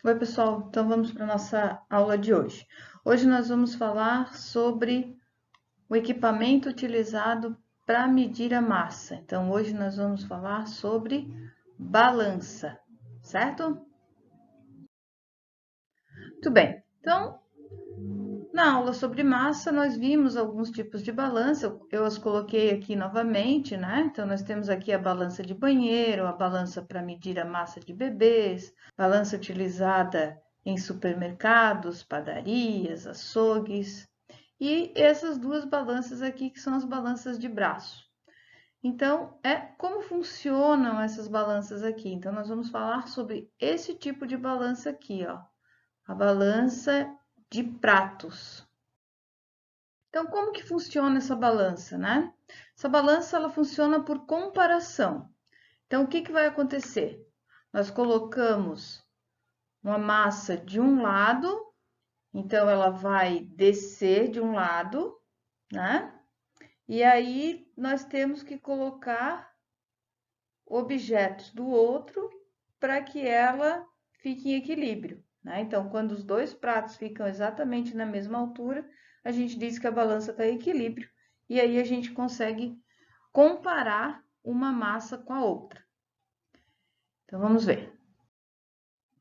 Oi, pessoal. Então vamos para a nossa aula de hoje. Hoje nós vamos falar sobre o equipamento utilizado para medir a massa. Então hoje nós vamos falar sobre balança, certo? Muito bem. Então, na aula sobre massa, nós vimos alguns tipos de balança. Eu as coloquei aqui novamente, né? Então nós temos aqui a balança de banheiro, a balança para medir a massa de bebês, balança utilizada em supermercados, padarias, açougues, e essas duas balanças aqui que são as balanças de braço. Então, como funcionam essas balanças aqui? Então, nós vamos falar sobre esse tipo de balança aqui, ó, a balança de pratos. Então, como que funciona essa balança, né? Essa balança, ela funciona por comparação. Então, o que que vai acontecer? Nós colocamos uma massa de um lado, então ela vai descer de um lado, né? E aí nós temos que colocar objetos do outro para que ela fique em equilíbrio, né? Então, quando os dois pratos ficam exatamente na mesma altura, a gente diz que a balança está em equilíbrio e aí a gente consegue comparar uma massa com a outra. Então, vamos ver.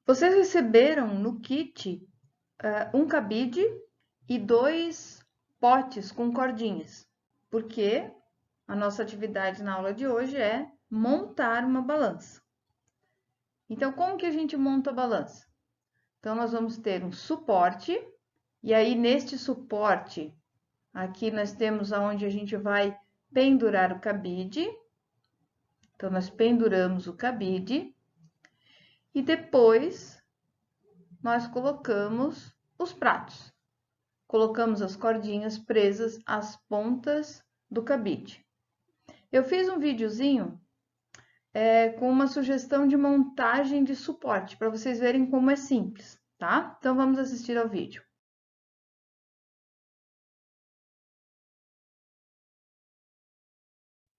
Vocês receberam no kit um cabide e dois potes com cordinhas, porque a nossa atividade na aula de hoje é montar uma balança. Então, como que a gente monta a balança? Então, nós vamos ter um suporte, e aí neste suporte, aqui nós temos aonde a gente vai pendurar o cabide. Então, nós penduramos o cabide e depois nós colocamos os pratos. Colocamos as cordinhas presas às pontas do cabide. Eu fiz um videozinho com uma sugestão de montagem de suporte, para vocês verem como é simples, tá? Então, vamos assistir ao vídeo.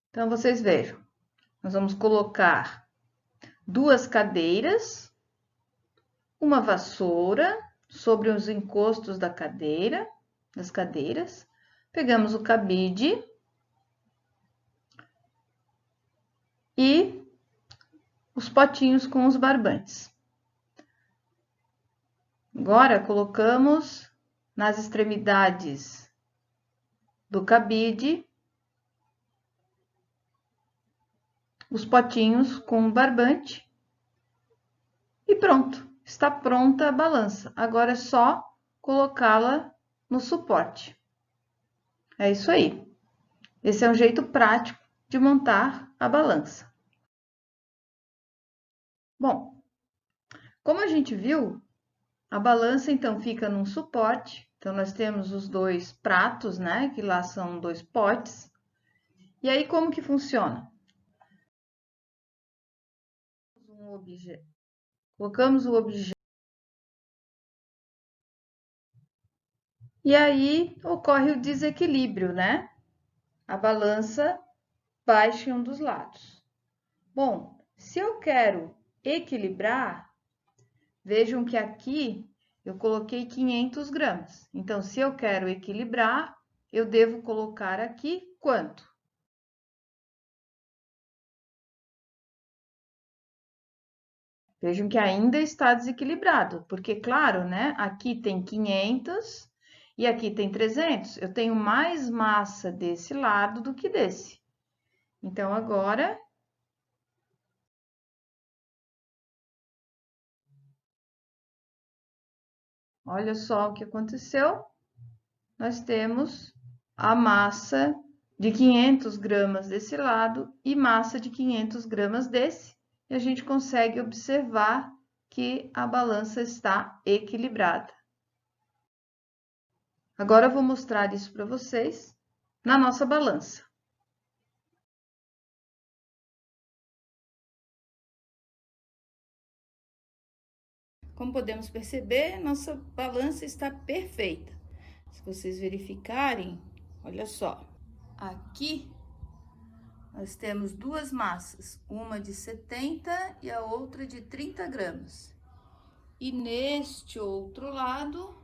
Então, vocês vejam, nós vamos colocar duas cadeiras, uma vassoura sobre os encostos da cadeira, das cadeiras, pegamos o cabide e os potinhos com os barbantes. Agora, colocamos nas extremidades do cabide os potinhos com o barbante e pronto, está pronta a balança. Agora é só colocá-la no suporte. É isso aí. Esse é um jeito prático de montar a balança. Bom, como a gente viu, a balança então fica num suporte. Então, nós temos os dois pratos, né? Que lá são dois potes. E aí, como que funciona? Colocamos o objeto. E aí ocorre o desequilíbrio, né? A balança baixa em um dos lados. Bom, se eu quero equilibrar, vejam que aqui eu coloquei 500 gramas. Então, se eu quero equilibrar, eu devo colocar aqui quanto? Vejam que ainda está desequilibrado, porque, claro, né? Aqui tem 500 e aqui tem 300. Eu tenho mais massa desse lado do que desse. Então, agora, olha só o que aconteceu. Nós temos a massa de 500 gramas desse lado e massa de 500 gramas desse. E a gente consegue observar que a balança está equilibrada. Agora eu vou mostrar isso para vocês na nossa balança. Como podemos perceber, nossa balança está perfeita. Se vocês verificarem, olha só, aqui nós temos duas massas, uma de 70 e a outra de 30 gramas. E neste outro lado,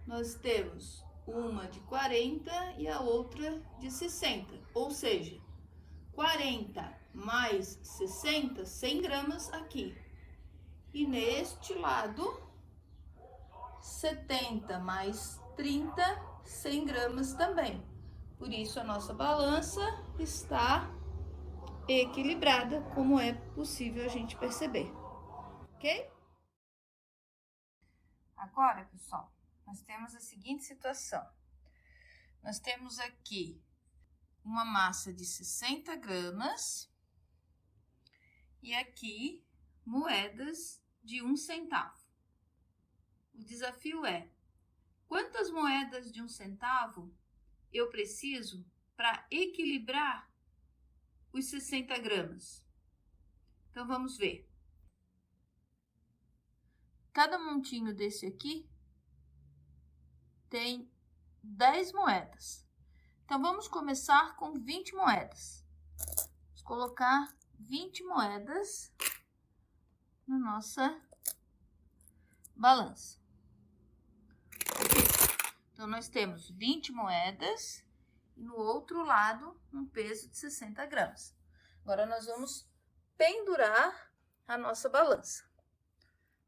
nós temos uma de 40 e a outra de 60, ou seja, 40 mais 60, 100 gramas aqui. E neste lado, 70 mais 30, 100 gramas também. Por isso, a nossa balança está equilibrada, como é possível a gente perceber. Ok? Agora, pessoal, nós temos a seguinte situação. Nós temos aqui uma massa de 60 gramas e aqui moedas de 1 centavo. O desafio é: quantas moedas de 1 centavo eu preciso para equilibrar os 60 gramas? Então, vamos ver. Cada montinho desse aqui tem 10 moedas. Então, vamos começar com 20 moedas. Vamos colocar 20 moedas na nossa balança. Então, nós temos 20 moedas e no outro lado um peso de 60 gramas. Agora, nós vamos pendurar a nossa balança.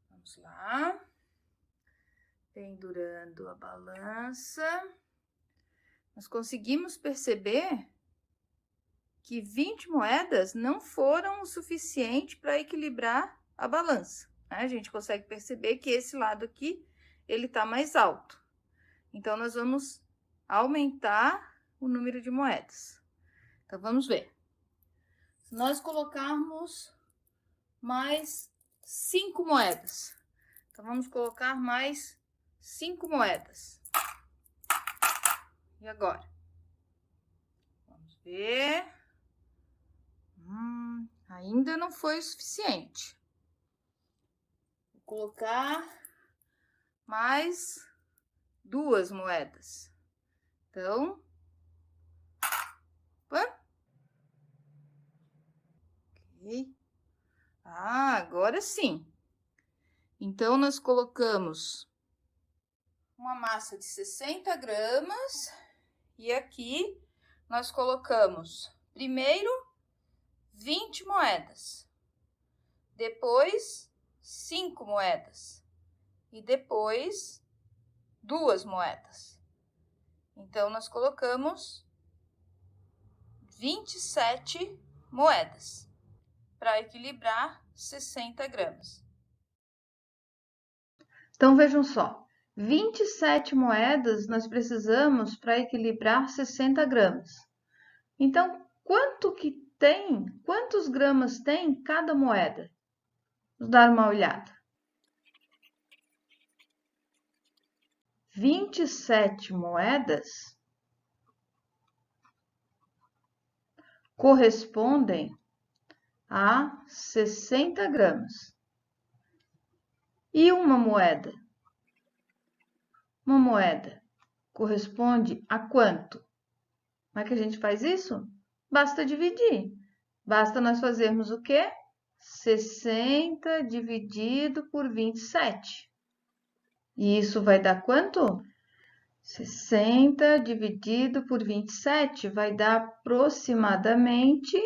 Vamos lá. Pendurando a balança. Nós conseguimos perceber que 20 moedas não foram o suficiente para equilibrar a balança. A gente consegue perceber que esse lado aqui, ele está mais alto. Então, nós vamos aumentar o número de moedas. Então, vamos ver. Se nós colocarmos mais 5 moedas. Então, vamos colocar mais 5 moedas. E agora? Vamos ver. Ainda não foi o suficiente. Vou colocar mais 2 moedas. Então, ok. Agora sim. Então, nós colocamos uma massa de 60 gramas e aqui nós colocamos primeiro 20 moedas, depois 5 moedas e depois 2 moedas. Então, nós colocamos 27 moedas para equilibrar 60 gramas. Então, vejam só, 27 moedas nós precisamos para equilibrar 60 gramas. Então, quantos gramas tem cada moeda? Vamos dar uma olhada. 27 moedas correspondem a 60 gramas. E uma moeda? Uma moeda corresponde a quanto? Como é que a gente faz isso? Basta dividir. Basta nós fazermos o quê? 60 dividido por 27. E isso vai dar quanto? 60 dividido por 27 vai dar aproximadamente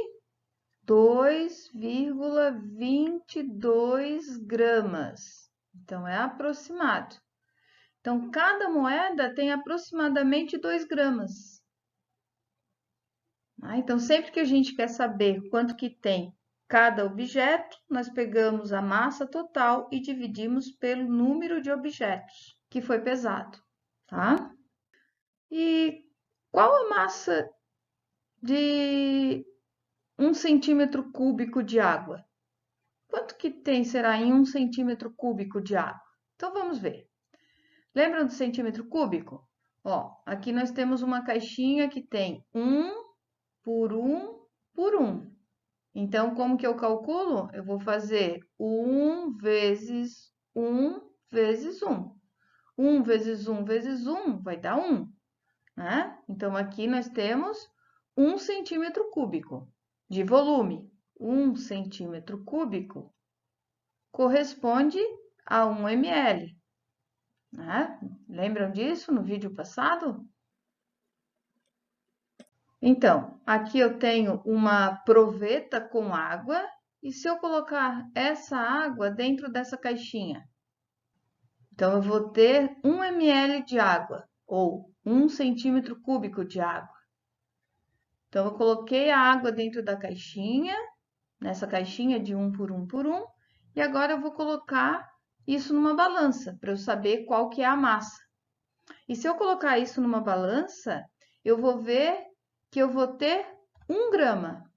2,22 gramas. Então, é aproximado. Então, cada moeda tem aproximadamente 2 gramas. Então, sempre que a gente quer saber quanto que tem cada objeto, nós pegamos a massa total e dividimos pelo número de objetos que foi pesado, tá? E qual a massa de 1 centímetro cúbico de água? Quanto que será em 1 centímetro cúbico de água? Então, vamos ver. Lembram do centímetro cúbico? Ó, aqui nós temos uma caixinha que tem 1 por 1 por 1. Então, como que eu calculo? Eu vou fazer 1 vezes 1 vezes 1. 1 vezes 1 vezes 1 vai dar 1, né? Então, aqui nós temos 1 centímetro cúbico de volume. 1 centímetro cúbico corresponde a 1 ml, né? Lembram disso no vídeo passado? Então, aqui eu tenho uma proveta com água, e se eu colocar essa água dentro dessa caixinha? Então, eu vou ter 1 ml de água, ou 1 centímetro cúbico de água. Então, eu coloquei a água dentro da caixinha, nessa caixinha de 1 por 1 por 1, e agora eu vou colocar isso numa balança, para eu saber qual que é a massa. E se eu colocar isso numa balança, eu vou ver que eu vou ter 1 grama.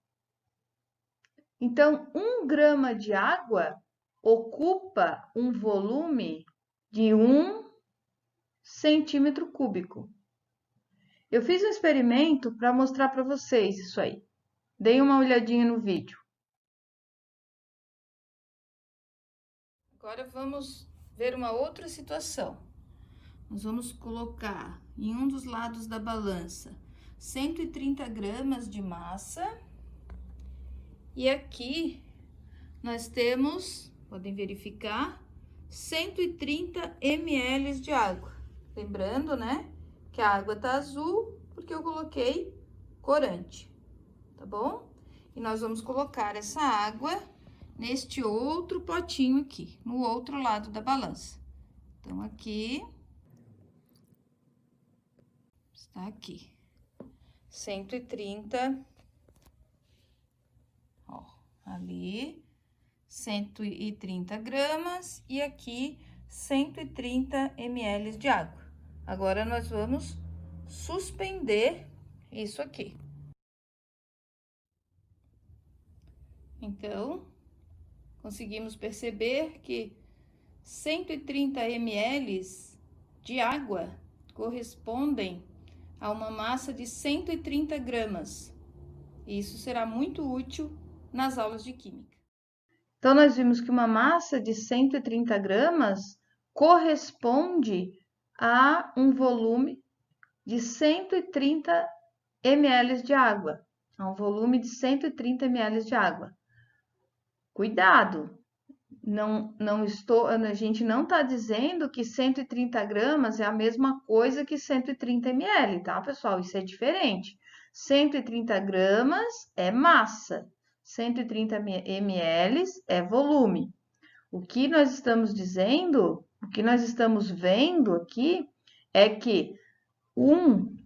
Então, 1 grama de água ocupa um volume de 1 centímetro cúbico. Eu fiz um experimento para mostrar para vocês isso aí. Deem uma olhadinha no vídeo. Agora vamos ver uma outra situação. Nós vamos colocar em um dos lados da balança 130 gramas de massa. E aqui nós temos, podem verificar, 130 ml de água. Lembrando, né, que a água tá azul porque eu coloquei corante, tá bom? E nós vamos colocar essa água neste outro potinho aqui, no outro lado da balança. Então, aqui, está aqui, 130, ó, ali, 130 gramas e aqui 130 ml de água. Agora, nós vamos suspender isso aqui. Então, conseguimos perceber que 130 ml de água correspondem a uma massa de 130 gramas. Isso será muito útil nas aulas de química. Então, nós vimos que uma massa de 130 gramas corresponde a um volume de 130 ml de água. A um volume de 130 ml de água. Cuidado! A gente não está dizendo que 130 gramas é a mesma coisa que 130 ml, tá, pessoal? Isso é diferente. 130 gramas é massa, 130 ml é volume. O que nós estamos dizendo, o que nós estamos vendo aqui é que 1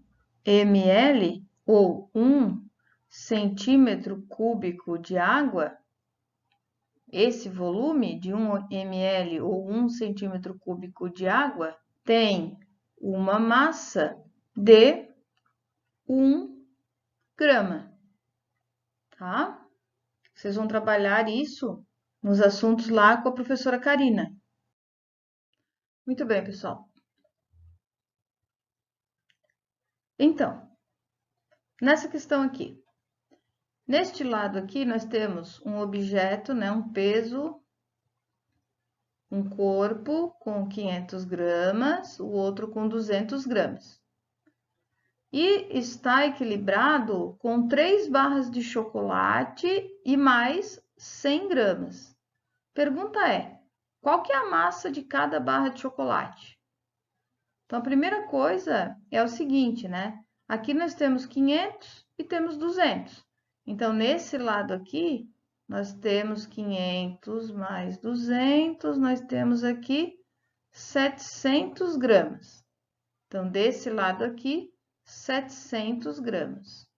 ml ou 1 centímetro cúbico de água, esse volume de 1 ml ou 1 centímetro cúbico de água tem uma massa de 1 grama, tá? Vocês vão trabalhar isso nos assuntos lá com a professora Karina. Muito bem, pessoal. Então, nessa questão aqui, neste lado aqui nós temos um objeto, né, um peso, um corpo com 500 gramas, o outro com 200 gramas. E está equilibrado com 3 barras de chocolate e mais 100 gramas. Pergunta é, qual que é a massa de cada barra de chocolate? Então, a primeira coisa é o seguinte, né? Aqui nós temos 500 e temos 200. Então, nesse lado aqui, nós temos 500 mais 200, nós temos aqui 700 gramas. Então, desse lado aqui, 700 gramas.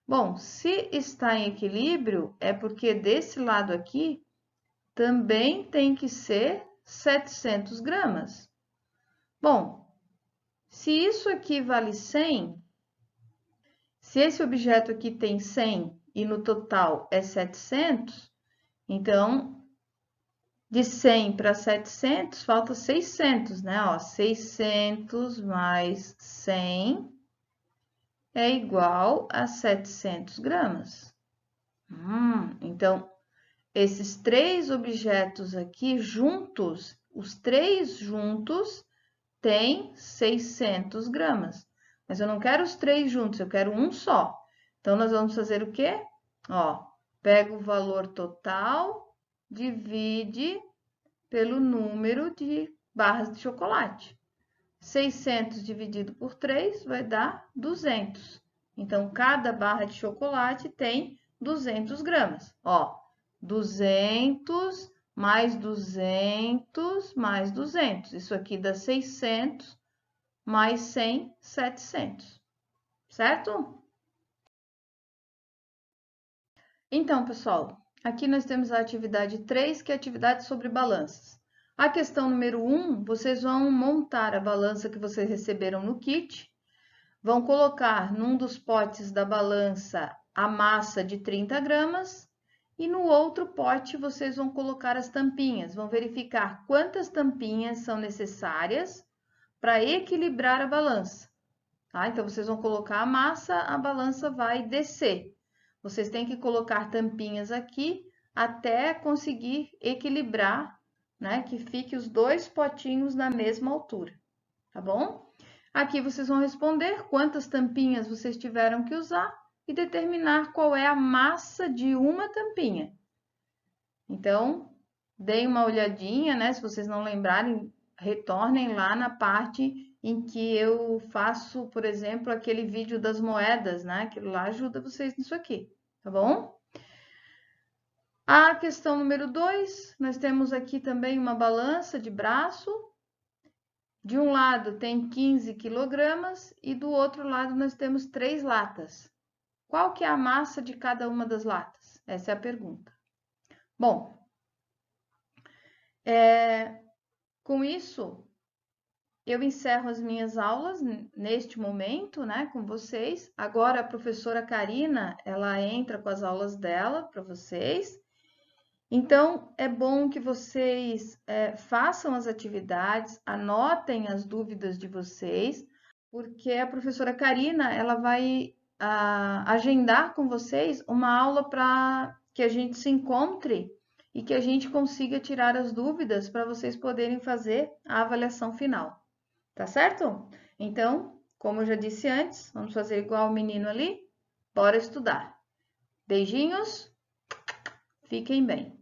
Bom, se está em equilíbrio, é porque desse lado aqui também tem que ser 700 gramas. Bom, se isso aqui vale 100, se esse objeto aqui tem 100 e no total é 700, então, de 100 para 700, falta 600, né? Ó, 600 mais 100 é igual a 700 gramas. Então, esses 3 objetos aqui juntos, os 3 juntos, têm 600 gramas. Mas eu não quero os 3 juntos, eu quero um só. Então, nós vamos fazer o quê? Ó, pega o valor total, divide pelo número de barras de chocolate. 600 dividido por 3 vai dar 200. Então, cada barra de chocolate tem 200 gramas. Ó, 200 mais 200 mais 200. Isso aqui dá 600 mais 100, 700. Certo? Então, pessoal, aqui nós temos a atividade 3, que é a atividade sobre balanças. A questão número 1, vocês vão montar a balança que vocês receberam no kit, vão colocar num dos potes da balança a massa de 30 gramas e no outro pote vocês vão colocar as tampinhas, vão verificar quantas tampinhas são necessárias para equilibrar a balança. Tá? Então, vocês vão colocar a massa, a balança vai descer. Vocês têm que colocar tampinhas aqui até conseguir equilibrar, né? Que fique os dois potinhos na mesma altura, tá bom? Aqui vocês vão responder quantas tampinhas vocês tiveram que usar e determinar qual é a massa de uma tampinha. Então, deem uma olhadinha, né? Se vocês não lembrarem, retornem lá na parte em que eu faço, por exemplo, aquele vídeo das moedas, né? Aquilo lá ajuda vocês nisso aqui, tá bom? A questão número 2, nós temos aqui também uma balança de braço. De um lado tem 15 quilogramas e do outro lado nós temos 3 latas. Qual que é a massa de cada uma das latas? Essa é a pergunta. Bom, com isso, eu encerro as minhas aulas neste momento, né, com vocês. Agora a professora Karina, ela entra com as aulas dela para vocês. Então, é bom que vocês façam as atividades, anotem as dúvidas de vocês, porque a professora Karina, ela vai agendar com vocês uma aula para que a gente se encontre e que a gente consiga tirar as dúvidas para vocês poderem fazer a avaliação final. Tá certo? Então, como eu já disse antes, vamos fazer igual o menino ali? Bora estudar. Beijinhos, fiquem bem.